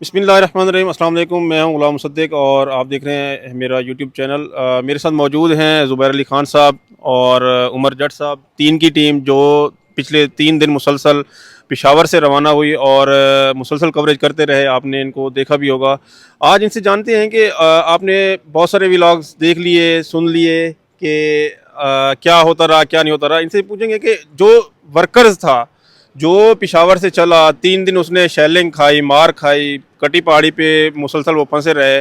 बिस्मिल्लाहिर्रहमानिर्रहीम। अस्सलाम वालेकुम। मैं हूं गुलाम मुसद्दिक और आप देख रहे हैं मेरा यूट्यूब चैनल। मेरे साथ मौजूद हैं ज़ुबैर अली ख़ान साहब और उमर जट साहब, तीन की टीम जो पिछले 3 दिन मुसलसल पेशावर से रवाना हुई और मुसलसल कवरेज करते रहे। आपने इनको देखा भी होगा। आज इनसे जानते हैं कि आपने बहुत सारे व्लॉग्स देख लिए, सुन लिए कि क्या होता रहा, क्या नहीं होता रहा। इनसे पूछेंगे कि जो वर्कर्स था, जो पेशावर से चला, 3 दिन उसने शेलिंग खाई, मार खाई, कटी पहाड़ी पे मुसलसल वो फंसे रहे,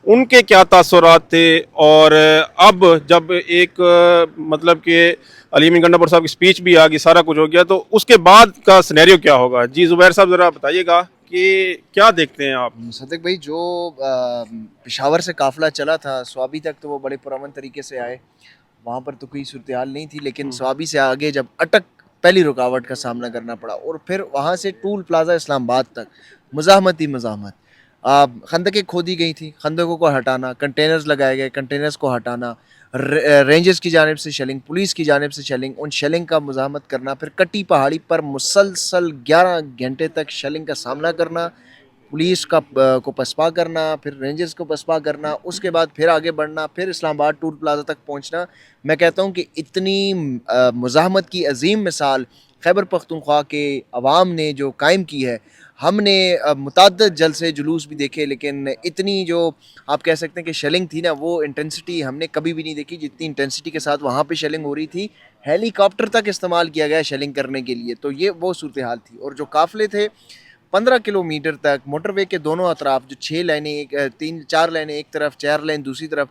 उनके क्या तासुरात थे। और अब जब एक मतलब कि अली अमीन गंडापुर साहब की स्पीच भी आ गई, सारा कुछ हो गया, तो उसके बाद का सिनेरियो क्या होगा। जी ज़ुबैर साहब ज़रा बताइएगा कि क्या देखते हैं आप। सदिक भाई, जो पेशावर से काफिला चला था स्वाबी तक, तो वो बड़े पुरअमन तरीके से आए। वहाँ पर तो कोई सूरत हाल नहीं थी, लेकिन स्वाबी से आगे जब अटक पहली रुकावट का सामना करना पड़ा, और फिर वहाँ से टूल प्लाजा इस्लामाबाद तक मज़ाहमत ही मज़ाहमत। खंदकें खोदी गई थी, खंदकों को हटाना, कंटेनर्स लगाए गए, कंटेनर्स को हटाना, रेंजर्स की जानिब से शेलिंग, पुलिस की जानिब से शेलिंग, उन शेलिंग का मुज़ाहमत करना, फिर कटी पहाड़ी पर मुसलसल 11 घंटे तक शेलिंग का सामना करना, पुलिस का को पसपा करना, फिर रेंजर्स को पसपा करना, उसके बाद फिर आगे बढ़ना, फिर इस्लामाबाद टूल प्लाजा तक पहुंचना। मैं कहता हूं कि इतनी मुज़ाहमत की अजीम मिसाल खैबर पख्तूनख्वा के अवाम ने जो कायम की है। हमने मुतअद्दिद जलसे जुलूस भी देखे, लेकिन इतनी जो आप कह सकते हैं कि शेलिंग थी ना, वो इंटेंसिटी हमने कभी भी नहीं देखी जितनी इंटेंसिटी के साथ वहाँ पे शेलिंग हो रही थी। हेलीकॉप्टर तक इस्तेमाल किया गया शेलिंग करने के लिए। तो ये वो सूरत हाल थी। और जो काफ़िले थे 15 किलोमीटर तक मोटरवे के दोनों अतराफ, जो 6 लाइनें, एक 3 4 लाइनें एक तरफ, 4 लाइन दूसरी तरफ,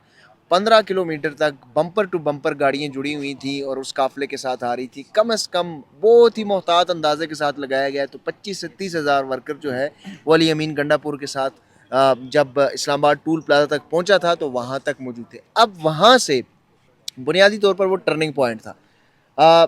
15 किलोमीटर तक बम्पर टू बम्पर गाड़ियाँ जुड़ी हुई थी और उस काफिले के साथ आ रही थी। कम अज़ कम बहुत ही मोहतात अंदाजे के साथ लगाया गया, तो 25 से 30 हज़ार वर्कर जो है वो अली अमीन गंडापुर के साथ जब इस्लामाबाद टूल प्लाजा तक पहुंचा था तो वहाँ तक मौजूद थे। अब वहाँ से बुनियादी तौर पर वो टर्निंग पॉइंट था।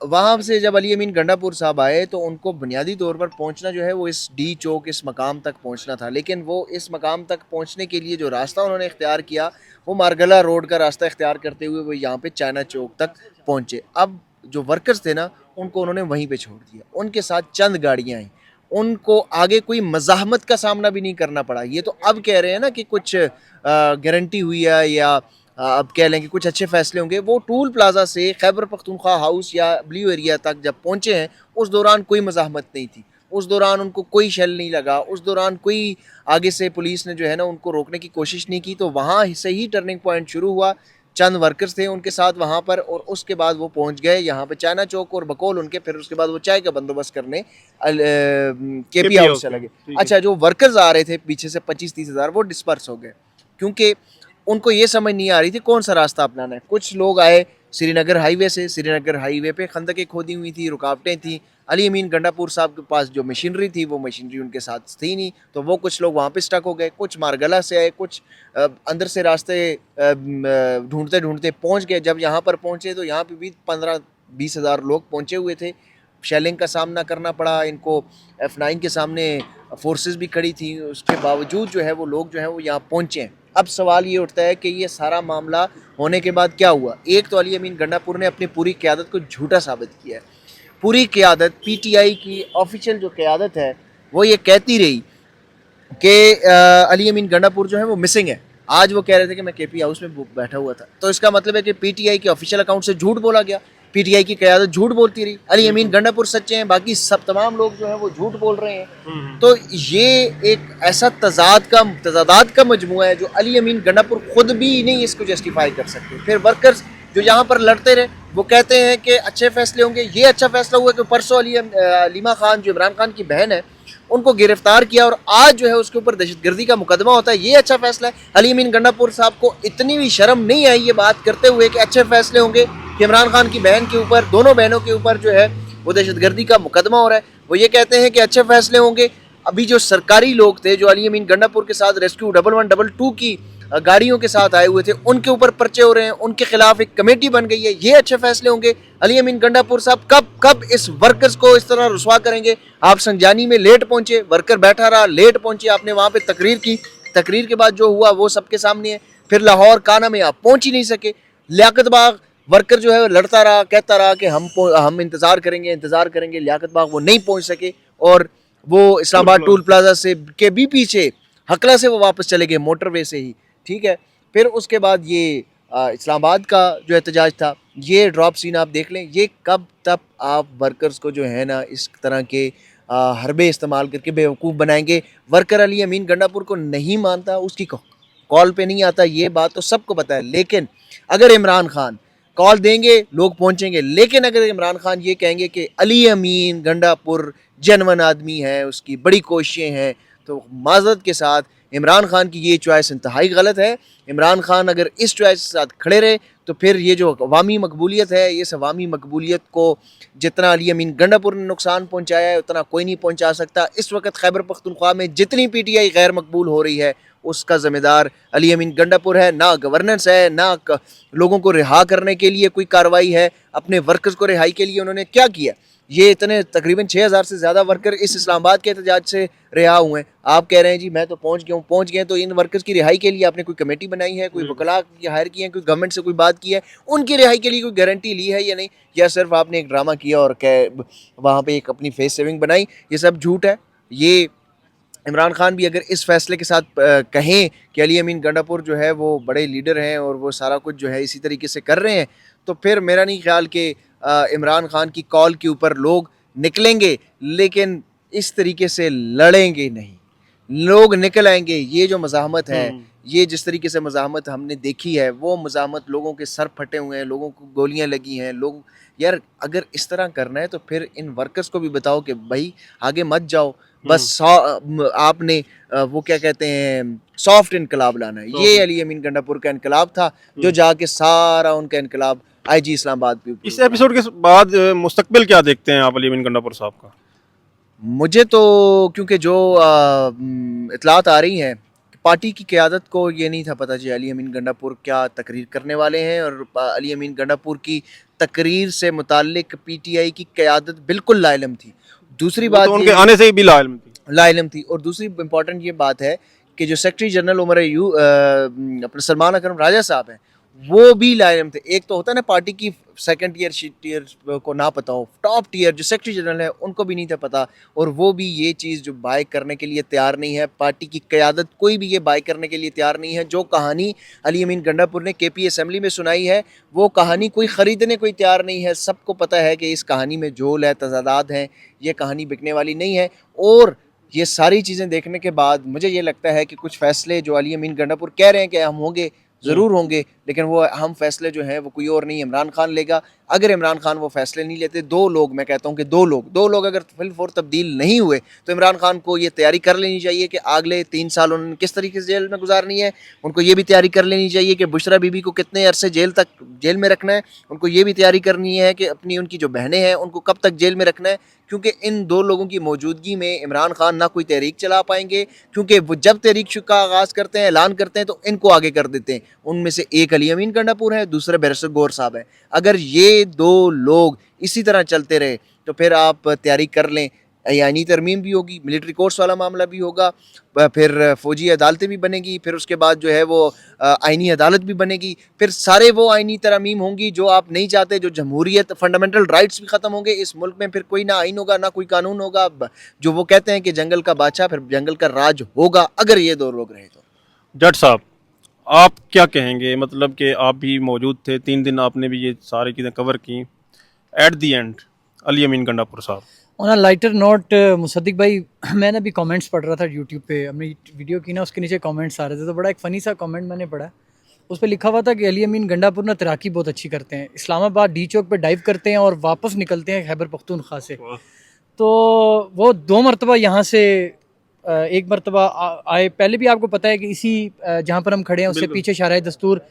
वहाँ से जब अली अमीन गंडापुर साहब आए तो उनको बुनियादी तौर पर पहुँचना जो है वो इस डी चौक, इस मकाम तक पहुँचना था। लेकिन वो इस मकाम तक पहुँचने के लिए जो रास्ता उन्होंने इख्तियार किया, वो मारगला रोड का रास्ता इख्तियार करते हुए वो यहाँ पे चाइना चौक तक पहुँचे। अब जो वर्कर्स थे ना, उनको उन्होंने वहीं पे छोड़ दिया। उनके साथ चंद गाड़ियाँ आई, उनको आगे कोई मज़ाहमत का सामना भी नहीं करना पड़ा। ये तो अब कह रहे हैं ना कि कुछ गारंटी हुई है, या अब कह लें कि कुछ अच्छे फैसले होंगे। वो टूल प्लाजा से खैबर पख्तूनख्वा हाउस या ब्लू एरिया तक जब पहुँचे हैं, उस दौरान कोई मज़ाहमत नहीं थी। उस दौरान उनको कोई शेल नहीं लगा। उस दौरान कोई आगे से पुलिस ने जो है ना उनको रोकने की कोशिश नहीं की। तो वहाँ से ही टर्निंग पॉइंट शुरू हुआ। चंद वर्कर्स थे उनके साथ वहाँ पर, और उसके बाद वो पहुँच गए यहाँ पे चाइना चौक और बकौल उनके। फिर उसके बाद वो चाय का बंदोबस्त करने केपी केपी हाउस हाउस चला में, गए। ठीक है। अच्छा, जो वर्कर्स आ रहे थे पीछे से 25-30 हज़ार, वो डिस्पर्स हो गए, क्योंकि उनको ये समझ नहीं आ रही थी कौन सा रास्ता अपनाना है। कुछ लोग आए श्रीनगर हाईवे से, श्रीनगर हाईवे पे खंदकें खोदी हुई थी, रुकावटें थी। अली अमीन गंडापुर साहब के पास जो मशीनरी थी, वो मशीनरी उनके साथ थी नहीं, तो वो कुछ लोग वहाँ पे स्टक हो गए। कुछ मारगला से आए, कुछ अंदर से रास्ते ढूंढते ढूंढते पहुँच गए। जब यहाँ पर पहुँचे तो यहाँ पे भी 15-20 हज़ार लोग पहुँचे हुए थे। शेलिंग का सामना करना पड़ा इनको। F9 के सामने फोर्सेस भी खड़ी थी, उसके बावजूद जो है वो लोग जो है वो यहाँ पहुँचे हैं। अब सवाल ये उठता है कि ये सारा मामला होने के बाद क्या हुआ। एक तो अली अमीन गंडापुर ने अपनी पूरी क़यादत को झूठा साबित किया है। पूरी क़यादत, पीटीआई की ऑफिशियल जो क़यादत है, वो ये कहती रही कि अली अमीन गंडापुर जो है वो मिसिंग है। आज वो कह रहे थे कि मैं केपी हाउस में बैठा हुआ था। तो इसका मतलब है कि पीटीआई के ऑफिशियल अकाउंट से झूठ बोला गया। पीटीआई की क़यादत झूठ बोलती रही। अली अमीन गंडापुर सच्चे हैं, बाकी सब तमाम लोग जो हैं वो झूठ बोल रहे हैं। तो ये एक ऐसा तजादात का मजमुआ है जो अली अमीन गंडापुर खुद भी नहीं इसको जस्टिफाई कर सकते। फिर वर्कर्स जो यहाँ पर लड़ते रहे, वो कहते हैं कि अच्छे फैसले होंगे। ये अच्छा फैसला हुआ कि परसों अलीमा खान जो इमरान खान की बहन है, उनको गिरफ्तार किया और आज जो है उसके ऊपर दहशतगर्दी का मुकदमा होता है। ये अच्छा फैसला है। अली अमीन गंडापुर साहब को इतनी भी शर्म नहीं आई ये बात करते हुए कि अच्छे फैसले होंगे कि इमरान खान की बहन के ऊपर, दोनों बहनों के ऊपर जो है वो दहशतगर्दी का मुकदमा हो रहा है। वो ये कहते हैं कि अच्छे फैसले होंगे। अभी जो सरकारी लोग थे जो अली अमीन गंडापुर के साथ रेस्क्यू 1112 की गाड़ियों के साथ आए हुए थे, उनके ऊपर पर्चे हो रहे हैं, उनके खिलाफ एक कमेटी बन गई है। ये अच्छे फैसले होंगे। अली अमीन गंडापुर साहब कब कब इस वर्कर्स को इस तरह रुसवा करेंगे। आप संजानी में लेट पहुंचे, वर्कर बैठा रहा, लेट पहुंचे, आपने वहां पे तकरीर की। तकरीर के बाद जो हुआ वो सबके सामने है। फिर लाहौर काना में आप पहुंच ही नहीं सके। लियाकत बाग वर्कर जो है लड़ता रहा, कहता रहा कि हम इंतजार करेंगे, इंतजार करेंगे। लियाकत बाग वो नहीं पहुंच सके और वो इस्लामाबाद टूल प्लाजा से के भी पीछे हकला से वो वापस चले गए मोटरवे से ही, ठीक है। फिर उसके बाद ये इस्लामाबाद का जो एहतजाज था, ये ड्रॉप सीन आप देख लें, ये कब तक आप वर्कर्स को जो है ना इस तरह के हरबे इस्तेमाल करके बेवकूफ़ बनाएंगे। वर्कर अली अमीन गंडापुर को नहीं मानता, उसकी कॉल पे नहीं आता, ये बात तो सबको पता है। लेकिन अगर इमरान खान कॉल देंगे लोग पहुंचेंगे, लेकिन अगर इमरान खान ये कहेंगे कि अली अमीन गंडापुर जेन्युइन आदमी है, उसकी बड़ी कोशिशें हैं, तो माजरत के साथ इमरान खान की ये चॉइस इंतहाई गलत है। इमरान खान अगर इस चॉइस के साथ खड़े रहे तो फिर ये जो अवामी मकबूलियत है, इस अवामी मकबूलियत को जितना अली अमीन गंडापुर ने नुकसान पहुंचाया है उतना कोई नहीं पहुंचा सकता। इस वक्त खैबर पख्तूनख्वा में जितनी पीटीआई गैर मकबूल हो रही है उसका ज़िम्मेदार अली अमीन गंडापुर है। ना गवर्नेंस है, ना लोगों को रिहा करने के लिए कोई कार्रवाई है। अपने वर्कर्स को रिहाई के लिए उन्होंने क्या किया? ये इतने तकरीबन 6000 से ज़्यादा वर्कर इस इस्लामाबाद के एहतजाज से रिहा हुए हैं। आप कह रहे हैं जी मैं तो पहुंच गए, तो इन वर्कर्स की रिहाई के लिए आपने कोई कमेटी बनाई है, कोई वकला हायर किए हैं, कोई गवर्नमेंट से कोई बात की है, उनकी रिहाई के लिए कोई गारंटी ली है या नहीं, या सिर्फ आपने एक ड्रामा किया और वहाँ पे एक अपनी फेस सेविंग बनाई? ये सब झूठ है। ये इमरान खान भी अगर इस फैसले के साथ कहें कि अली अमीन गंडापुर जो है वो बड़े लीडर हैं और वो सारा कुछ जो है इसी तरीके से कर रहे हैं, तो फिर मेरा नहीं ख्याल कि इमरान खान की कॉल के ऊपर लोग निकलेंगे, लेकिन इस तरीके से लड़ेंगे नहीं। लोग निकल आएंगे। ये जो मज़ाहमत है, ये जिस तरीके से मज़ाहमत हमने देखी है, वो मज़ाहमत लोगों के सर फटे हुए हैं, लोगों को गोलियां लगी हैं। लोग यार अगर इस तरह करना है तो फिर इन वर्कर्स को भी बताओ कि भाई आगे मत जाओ, बस आपने वो क्या कहते हैं सॉफ्ट इनकलाब लाना है। ये अली अमीन गंडापुर का इनकलाब था जो जाके सारा उनका इनकलाब आईजी इस्लामाबाद पे। इस एपिसोड के बाद मुस्तकबिल क्या देखते हैं आप अली अमीन गंडापुर साहब का? मुझे तो क्योंकि जो इतलात आ रही हैं, पार्टी की क़यादत को ये नहीं था पता जी अली अमीन गंडापुर क्या तकरीर करने वाले हैं, और अली अमीन गंडापुर की तकरीर से मुताल्लिक पीटीआई की क़यादत बिल्कुल लाइलम थी। दूसरी बात तो उनके आने से ही भी लाइलम थी। और दूसरी इम्पॉर्टेंट ये बात है कि जो सेक्रेटरी जनरल उमर अपने सलमान अकरम राजा साहब हैं, वो भी लाइलम थे। एक तो होता है ना पार्टी की सेकंड टीयर को ना पता हो, टॉप टीयर जो सेक्रेटरी जनरल है उनको भी नहीं था पता, और वो भी ये चीज़ जो बाय करने के लिए तैयार नहीं है। पार्टी की क़यादत कोई भी ये बाय करने के लिए तैयार नहीं है। जो कहानी अली अमीन गंडापुर ने केपी असम्बली में सुनाई है, वो कहानी कोई ख़रीदने कोई तैयार नहीं है। सबको पता है कि इस कहानी में झोल है, तजादात हैं, ये कहानी बिकने वाली नहीं है। और ये सारी चीज़ें देखने के बाद मुझे ये लगता है कि कुछ फ़ैसले जो अली अमीन गंडापुर कह रहे हैं कि हम होंगे, ज़रूर होंगे, लेकिन वो अहम फैसले जो हैं वो कोई और नहीं इमरान खान लेगा। अगर इमरान खान वो फैसले नहीं लेते, मैं कहता हूँ कि दो लोग अगर फिल तब्दील नहीं हुए, तो इमरान खान को ये तैयारी कर लेनी चाहिए कि अगले 3 साल उन्होंने किस तरीके से जेल में गुजारनी है। उनको ये भी तैयारी कर लेनी चाहिए कि बुशरा बीबी को कितने अरसे जेल में रखना है। उनको ये भी तैयारी करनी है कि उनकी जो बहनें हैं उनको कब तक जेल में रखना है, क्योंकि इन 2 लोगों की मौजूदगी में इमरान खान ना कोई तहरीक चला पाएंगे, क्योंकि वो जब तहरीक का आगाज़ करते हैं, ऐलान करते हैं, तो इनको आगे कर देते हैं। उनमें से एक अली अमीन गंडापुर है, दूसरे बैरिस्टर गौहर साहब है। अगर ये 2 लोग इसी तरह चलते रहे तो फिर आप तैयारी कर लें, आईनी तरमीम भी होगी, मिलिट्री कोर्स वाला मामला भी होगा, फिर फौजी अदालतें भी बनेगी, फिर उसके बाद जो है वो आईनी अदालत भी बनेगी, फिर सारे वो आईनी तरमीम होंगी जो आप नहीं चाहते, जो जमहूरियत फंडामेंटल राइट्स भी ख़त्म होंगे इस मुल्क में। फिर कोई ना आइन होगा ना कोई कानून होगा। जो वो कहते हैं कि जंगल का बादशाह, फिर जंगल का राज होगा अगर ये 2 लोग रहे तो। जट साहब, आप क्या कहेंगे? मतलब कि आप भी मौजूद थे, 3 दिन आपने भी ये सारी चीज़ें कवर की। एट दी एंड अली अमीन गंडापुर साहब, on a lighter note, Mossadegh भाई, मैंने अभी कमेंट्स पढ़ रहा था यूट्यूब पे, हमने वीडियो की ना, उसके नीचे कमेंट्स आ रहे थे, तो बड़ा एक फ़नी सा कमेंट मैंने पढ़ा। उस पर लिखा हुआ था कि अली अमीन गंडापुर ना तैराकी बहुत अच्छी करते हैं, इस्लामाबाद डी चौक पे डाइव करते हैं और वापस निकलते हैं खैबर पख्तूनख्वा से। तो वो 2 मरतबा यहाँ से एक मरतबा आए। पहले भी आपको पता है कि इसी जहाँ पर हम खड़े हैं उससे पीछे शाहराह दस्तूर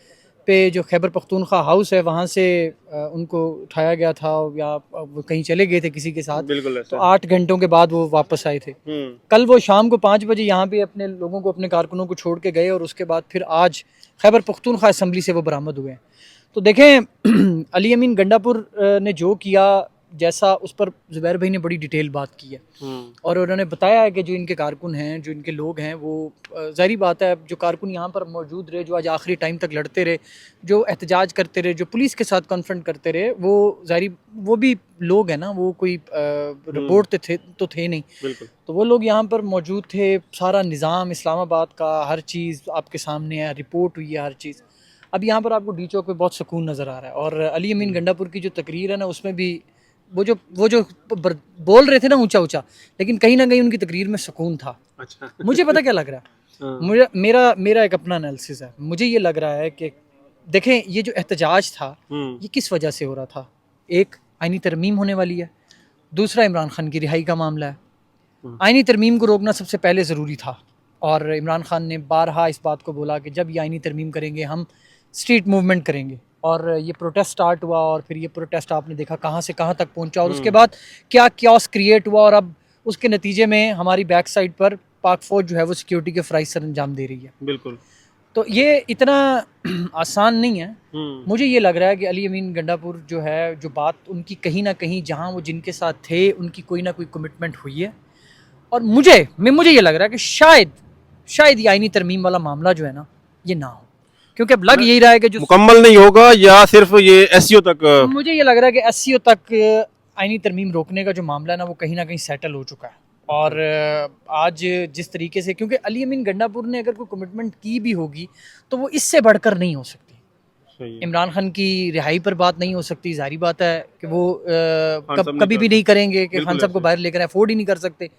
पे जो खैबर पख्तूनख्वा हाउस है, वहाँ से उनको उठाया गया था, या वो कहीं चले गए थे किसी के साथ। तो 8 घंटों के बाद वो वापस आए थे। कल वो शाम को 5 बजे यहाँ पे अपने लोगों को, अपने कारकुनों को छोड़ के गए, और उसके बाद फिर आज खैबर पख्तूनख्वा असम्बली से वो बरामद हुए हैं। तो देखें अली अमीन गंडापुर ने जो किया, जैसा उस पर ज़ुबैर भाई ने बड़ी डिटेल बात की है और उन्होंने बताया है कि जो इनके कारकुन हैं, जो इनके लोग हैं, वो ज़ाहिर बात है जो कारकुन यहाँ पर मौजूद रहे, जो आज आखिरी टाइम तक लड़ते रहे, जो एहतजाज करते रहे, जो पुलिस के साथ कन्फ्रंट करते रहे, वो ज़ाहिर वो भी लोग हैं ना, वो कोई रिपोर्ट तो थे नहीं, बिल्कुल। तो वो लोग यहाँ पर मौजूद थे। सारा निज़ाम इस्लामाबाद का हर चीज़ आपके सामने है, रिपोर्ट हुई है हर चीज़। अब यहाँ पर आपको डी चौक पे बहुत सुकून नज़र आ रहा है और अली अमीन गंडापुर की जो तकरीर है ना, उसमें भी वो जो बोल रहे थे ना ऊंचा ऊंचा, लेकिन कहीं ना कहीं उनकी तकरीर में सुकून था। अच्छा। मुझे पता क्या लग रहा है, मेरा एक अपना एनालिसिस है। मुझे ये लग रहा है कि देखें, ये जो एहतजाज था ये किस वजह से हो रहा था। एक, आईनी तरमीम होने वाली है, दूसरा इमरान खान की रिहाई का मामला है। आईनी तरमीम को रोकना सबसे पहले ज़रूरी था और इमरान खान ने बारहा इस बात को बोला कि जब ये आईनी तरमीम करेंगे हम स्ट्रीट मूवमेंट करेंगे, और ये प्रोटेस्ट स्टार्ट हुआ और फिर ये प्रोटेस्ट आपने देखा कहाँ से कहाँ तक पहुँचा और उसके बाद क्या क्यास क्रिएट हुआ, और अब उसके नतीजे में हमारी बैक साइड पर पाक फ़ौज जो है वो सिक्योरिटी के फ़राइज़ सर अंजाम दे रही है। बिल्कुल। तो ये इतना आसान नहीं है। मुझे ये लग रहा है कि अली अमीन गंडापुर जो है, जो बात उनकी कहीं ना कहीं जहाँ वो जिनके साथ थे उनकी कोई ना कोई कमिटमेंट हुई है, और मुझे ये लग रहा है कि शायद ये आईनी तरमीम वाला मामला जो है ना ये ना हो, क्योंकि अब लग यही रहा है कि जो मुकम्मल नहीं होगा या सिर्फ ये एससीओ तक। मुझे ये लग रहा है कि एससीओ तक आईनी तरमीम रोकने का जो मामला है ना वो कहीं ना कहीं सेटल हो चुका है। और आज जिस तरीके से, क्योंकि अली अमीन गंडापुर ने अगर कोई कमिटमेंट की भी होगी तो वो इससे बढ़कर नहीं हो सकती। सही है। इमरान खान की रिहाई पर बात नहीं हो सकती, जाहिर बात है कि वो खान साहब कभी नहीं भी कर नहीं करेंगे कि बिल्कुल खान साहब को ऐसे। बाहर लेकर अफोर्ड ही नहीं कर सकते।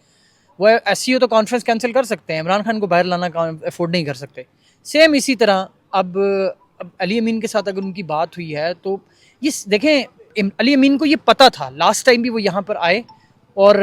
वो एससीओ तो कॉन्फ्रेंस कैंसिल कर सकते हैं, इमरान खान को बाहर लाना अफोर्ड नहीं कर सकते। सेम इसी तरह अब अली अमीन के साथ अगर उनकी बात हुई है तो ये देखें, अली अमीन को ये पता था, लास्ट टाइम भी वो यहाँ पर आए और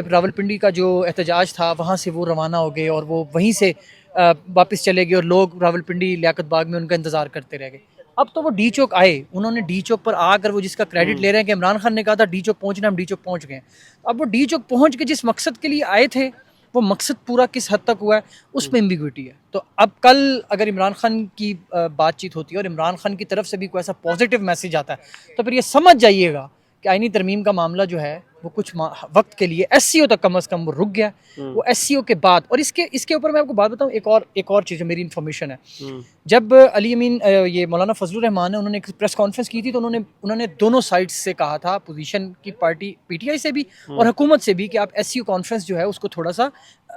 रावलपिंडी का जो एहतजाज था वहाँ से वो रवाना हो गए और वो वहीं से वापस चले गए और लोग रावलपिंडी लियाकत बाग में उनका इंतज़ार करते रह गए। अब तो वो डी चौक आए, उन्होंने डी चौक पर आकर वो जिसका क्रेडिट ले रहे हैं कि इमरान खान ने कहा था डी चौक पहुँचना, हम डी चौक पहुँच गए। अब वो डी चौक पहुँच के जिस मकसद के लिए आए थे वो मकसद पूरा किस हद तक हुआ है उसमें एम्बिग्विटी है। तो अब कल अगर इमरान खान की बातचीत होती है और इमरान खान की तरफ से भी कोई ऐसा पॉजिटिव मैसेज आता है तो फिर ये समझ जाइएगा कि आईनी तरमीम का मामला जो है वो कुछ वक्त के लिए एससीओ तक कम से कम वो रुक गया। वो एससीओ के बाद, और इसके ऊपर मैं आपको बात बताऊं, एक और चीज़ मेरी इन्फॉर्मेशन है। जब अली अमीन ये मौलाना फजलुर रहमान है, उन्होंने एक प्रेस कॉन्फ्रेंस की थी तो उन्होंने दोनों साइड्स से कहा था, पोजीशन की पार्टी पीटीआई से भी और हुकूमत से भी, कि आप एससीओ कॉन्फ्रेंस जो है उसको थोड़ा सा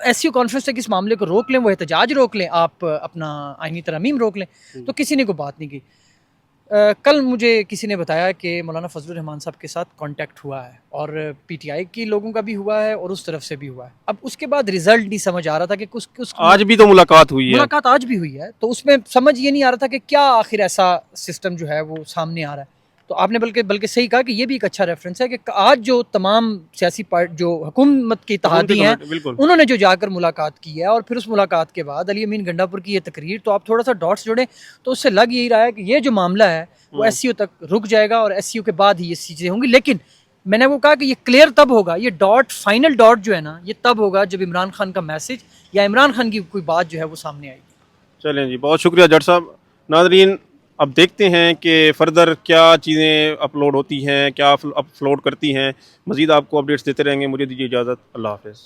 एससीओ कॉन्फ्रेंस तक इस मामले को रोक लें, वो एहतजाज रोक लें, आप अपना आईनी तरमीम रोक लें। तो किसी ने कोई बात नहीं की। कल मुझे किसी ने बताया कि मौलाना फजलुर रहमान साहब के साथ कांटेक्ट हुआ है और पीटीआई के लोगों का भी हुआ है और उस तरफ से भी हुआ है। अब उसके बाद रिजल्ट नहीं समझ आ रहा था कि कुछ आज भी तो मुलाकात हुई है। मुलाकात आज भी हुई है, तो उसमें समझ ये नहीं आ रहा था कि क्या आखिर ऐसा सिस्टम जो है वो सामने आ रहा है। तो आपने बल्कि सही कहा कि ये भी एक अच्छा रेफरेंस है कि आज जो तमाम सियासी पार्टी जो हुकूमत की इत्तेहादी हैं बिल्कुल। उन्होंने जो जाकर मुलाकात की है और फिर उस मुलाकात के बाद अली अमीन गंडापुर की ये तकरीर, तो आप थोड़ा सा डॉट्स जोड़ें तो उससे लग यही रहा है कि ये जो मामला है वो एससीओ तक रुक जाएगा और एससीओ के बाद ही ये चीज़ें होंगी। लेकिन मैंने वो कहा कि ये क्लियर तब होगा, ये फाइनल डॉट जो है ना ये तब होगा जब इमरान खान का मैसेज या इमरान खान की कोई बात जो है वो सामने आएगी। चलें जी, बहुत शुक्रिया जट साहब। नाजरीन, अब देखते हैं कि फ़र्दर क्या चीज़ें अपलोड होती हैं, क्या अपलोड करती हैं। मज़ीद आपको अपडेट्स देते रहेंगे। मुझे दीजिए इजाज़त। अल्लाह हाफ़िज़।